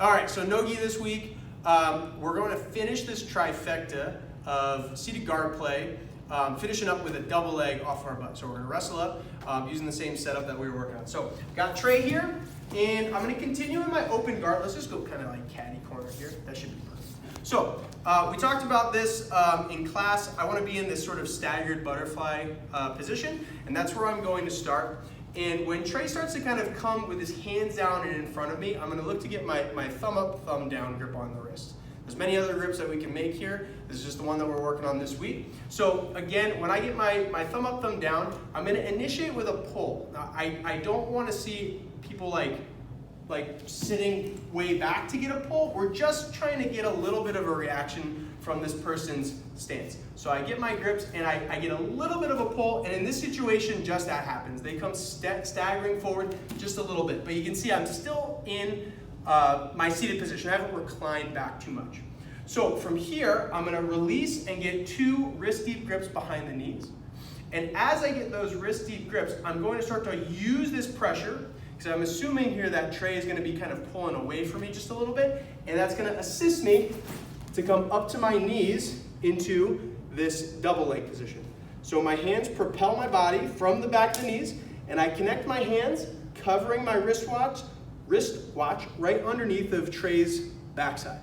All right, so no-gi this week. We're going to finish this trifecta of seated guard play, finishing up with a double leg off our butt. So we're going to wrestle up using the same setup that we were working on. So got Trey here, and I'm going to continue in my open guard. Let's just go kind of like caddy corner here. That should be perfect. So we talked about this in class. I want to be in this sort of staggered butterfly position, and that's where I'm going to start. And when Trey starts to kind of come with his hands down and in front of me, I'm going to look to get my thumb up, thumb down grip on the wrist. There's many other grips that we can make here. This is just the one that we're working on this week. So again, when I get my thumb up, thumb down, I'm going to initiate with a pull. Now, I don't want to see people like sitting way back to get a pull. We're just trying to get a little bit of a reaction from this person's stance. So I get my grips and I get a little bit of a pull, and in this situation, just that happens. They come staggering forward just a little bit, but you can see I'm still in my seated position. I haven't reclined back too much. So from here, I'm gonna release and get 2 wrist deep grips behind the knees. And as I get those wrist deep grips, I'm going to start to use this pressure, because I'm assuming here that Trey is gonna be kind of pulling away from me just a little bit, and that's gonna assist me to come up to my knees into this double leg position. So my hands propel my body from the back of the knees, and I connect my hands, covering my wristwatch right underneath of Trey's backside.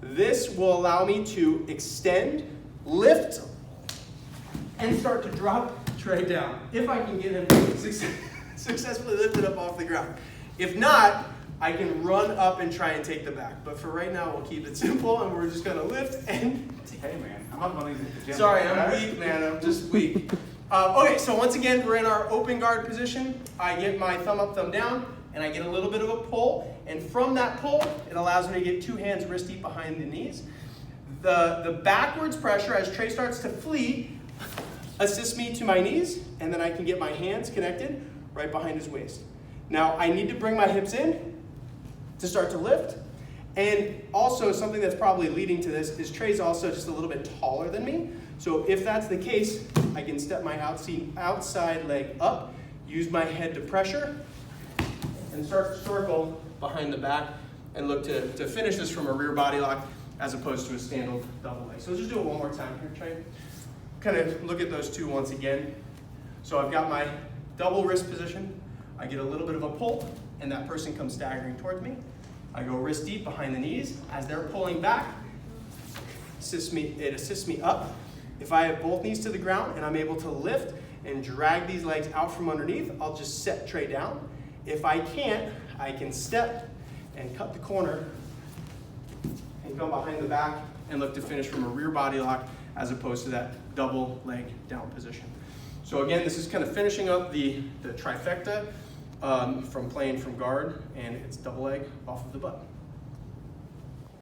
This will allow me to extend, lift, and start to drop Trey down, if I can get him successfully lifted up off the ground. If not, I can run up and try and take the back. But for right now, we'll keep it simple, and we're just gonna lift and take. Hey man, I'm not one of these at the gym. Sorry, I'm weak, man, I'm just weak. Okay, so once again, we're in our open guard position. I get my thumb up, thumb down, and I get a little bit of a pull. And from that pull, it allows me to get 2 hands wrist deep behind the knees. The backwards pressure, as Trey starts to flee, assists me to my knees, and then I can get my hands connected right behind his waist. Now, I need to bring my hips in to start to lift. And also, something that's probably leading to this is Trey's also just a little bit taller than me. So if that's the case, I can step my outside leg up, use my head to pressure, and start to circle behind the back and look to finish this from a rear body lock as opposed to a stand-up double leg. So let's just do it one more time here, Trey. Kind of look at those 2 once again. So I've got my double wrist position. I get a little bit of a pull, and that person comes staggering towards me. I go wrist deep behind the knees. As they're pulling back, it assists me up. If I have both knees to the ground and I'm able to lift and drag these legs out from underneath, I'll just set Trey down. If I can't, I can step and cut the corner and go behind the back and look to finish from a rear body lock as opposed to that double leg down position. So again, this is kind of finishing up the trifecta from playing from guard, and it's double leg off of the butt.